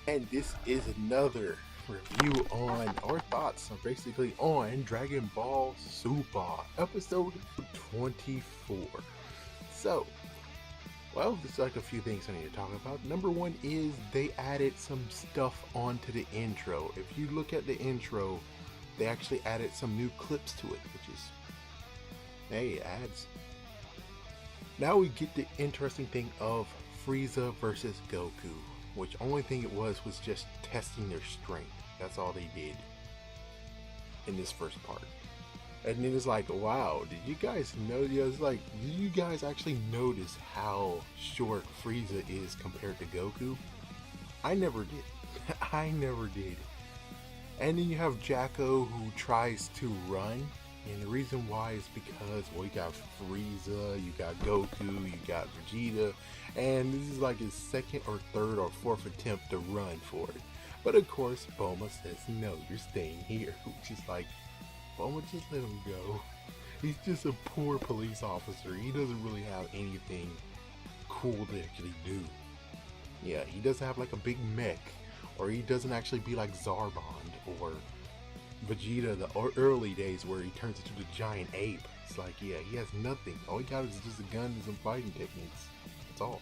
and this is another review on our thoughts basically on Dragon Ball Super episode 24. So, well, there's like a few things I need to talk about. Number one is they added some stuff onto the intro. If you look at the intro, they actually added some new clips to it, which is, hey, ads. Now we get the interesting thing of Frieza versus Goku, which only thing it was just testing their strength. That's all they did in this first part. And then it's like, wow, did you guys know? It's like, did you guys actually notice how short Frieza is compared to Goku? I never did. I never did. And then you have Jaco who tries to run. And the reason why is because, well, you got Frieza, you got Goku, you got Vegeta, and this is like his second or third or fourth attempt to run for it. But of course, Bulma says, no, you're staying here. Which is like, Bulma, just let him go. He's just a poor police officer. He doesn't really have anything cool to actually do. Yeah, he doesn't have like a big mech, or he doesn't actually be like Zarbon or Vegeta the early days where he turns into the giant ape. It's like, yeah, he has nothing. All he got is just a gun and some fighting techniques. That's all.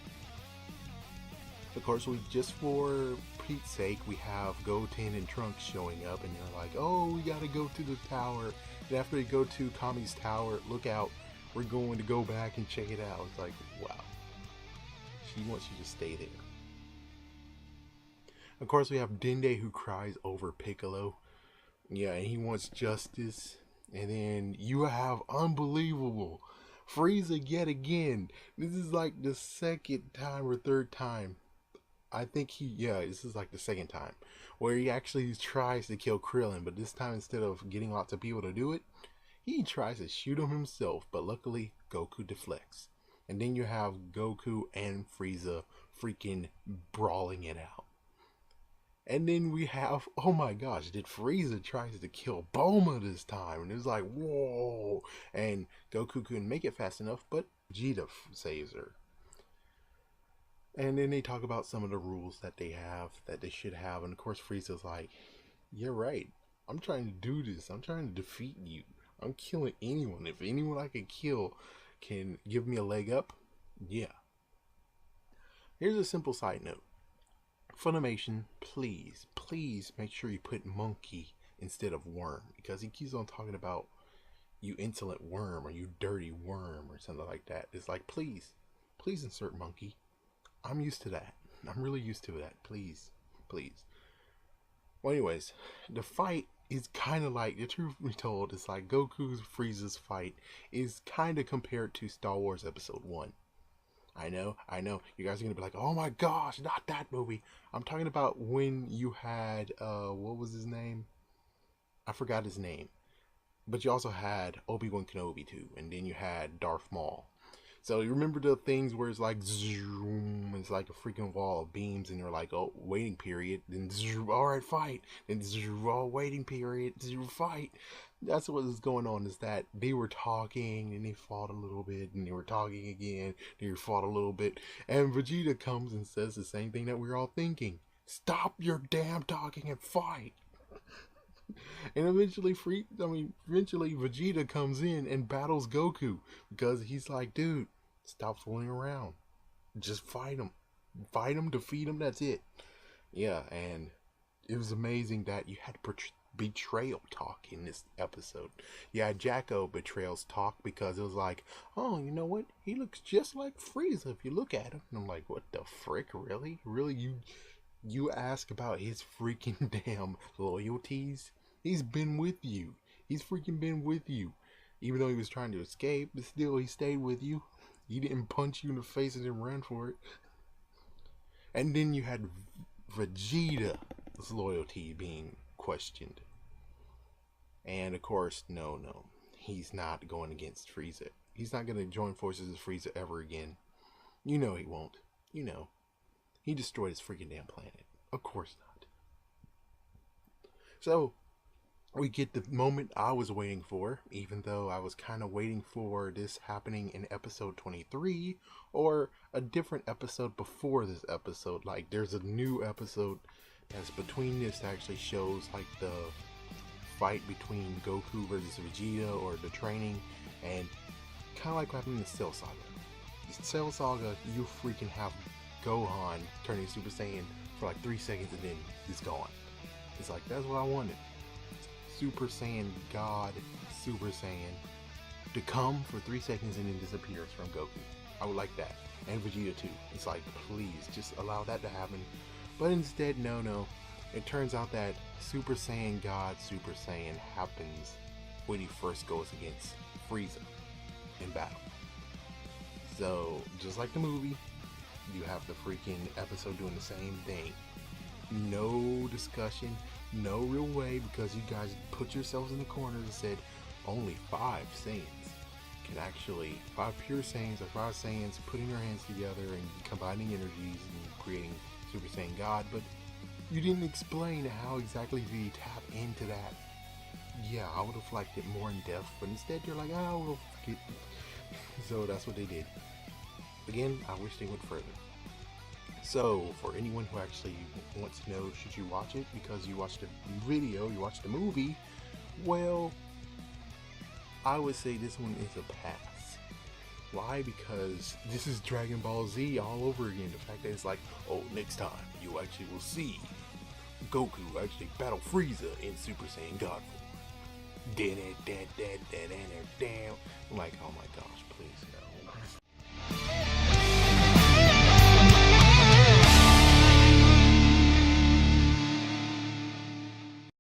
Of course, we just for Pete's sake, we have Goten and Trunks showing up, and they're like, oh, we gotta go to the tower. And after they go to Kami's tower, look out, we're going to go back and check it out. It's like, wow. She wants you to stay there. Of course, we have Dende who cries over Piccolo. Yeah, and he wants justice. And then you have unbelievable Frieza yet again. This is like the second time or third time. I think this is like the second time where he actually tries to kill Krillin, but this time instead of getting lots of people to do it, he tries to shoot him himself, but luckily Goku deflects. And then you have Goku and Frieza freaking brawling it out. And then we have, oh my gosh, did Frieza tries to kill Bulma this time? And it was like, whoa. And Goku couldn't make it fast enough, but Vegeta saves her. And then they talk about some of the rules that they have, that they should have. And of course, Frieza's like, you're right. I'm trying to do this. I'm trying to defeat you. I'm killing anyone. If anyone I can kill can give me a leg up, yeah. Here's a simple side note. Funimation, please make sure you put monkey instead of worm, because he keeps on talking about you insolent worm or you dirty worm or something like that. It's like, please insert monkey. I'm used to that. I'm really used to that. Please. Well, anyways, the fight is kind of like, the truth be told, it's like Goku's Frieza's fight is kind of compared to Star Wars Episode 1. I know. You guys are going to be like, oh my gosh, not that movie. I'm talking about when you had, what was his name? I forgot his name. But you also had Obi-Wan Kenobi too. And then you had Darth Maul. So you remember the things where it's like, zoom, it's like a freaking wall of beams. And you're like, oh, waiting period. Then, zoom, all right, fight. Then, zoom, oh, waiting period. Zoom, fight. That's what is going on, is that they were talking and they fought a little bit and they were talking again, they fought a little bit, and Vegeta comes and says the same thing that we're all thinking. Stop your damn talking and fight. And eventually Vegeta comes in and battles Goku because he's like, dude, stop fooling around. Just fight him. Fight him, defeat him, that's it. Yeah, and it was amazing that you had betrayal talk in this episode. Yeah, Jaco betrayals talk because it was like, oh, you know what? He looks just like Frieza if you look at him. And I'm like, what the frick? Really? You ask about his freaking damn loyalties? He's been with you. He's freaking been with you. Even though he was trying to escape, but still he stayed with you. He didn't punch you in the face and then ran for it. And then you had Vegeta's loyalty being questioned. And of course, no, he's not going against Frieza. He's not going to join forces with Frieza ever again. You know he won't. You know. He destroyed his freaking damn planet. Of course not. So, we get the moment I was waiting for, even though I was kind of waiting for this happening in episode 23 or a different episode before this episode. Like, there's a new episode As between this actually shows like the fight between Goku versus Vegeta, or the training, and kind of like what happened in the Cell Saga. The Cell Saga, you freaking have Gohan turning Super Saiyan for like 3 seconds and then he's gone. It's like, that's what I wanted. Super Saiyan God, Super Saiyan, to come for 3 seconds and then disappears from Goku. I would like that. And Vegeta too. It's like, please, just allow that to happen. But instead, no. It turns out that Super Saiyan God, Super Saiyan happens when he first goes against Frieza in battle. So, just like the movie, you have the freaking episode doing the same thing. No discussion, no real way, because you guys put yourselves in the corner and said only 5 Saiyans can actually, 5 pure Saiyans or 5 Saiyans putting their hands together and combining energies and creating Super Saiyan God, but you didn't explain how exactly do you tap into that. Yeah, I would have liked it more in depth, but instead you're like, oh, we'll forget. So that's what they did. Again, I wish they went further. So, for anyone who actually wants to know, should you watch it because you watched the video, you watched the movie, well, I would say this one is a pass. Why? Because this is Dragon Ball Z all over again. The fact that it's like, oh, next time you actually will see Goku actually battle Frieza in Super Saiyan God form. I'm like, oh my gosh, please no.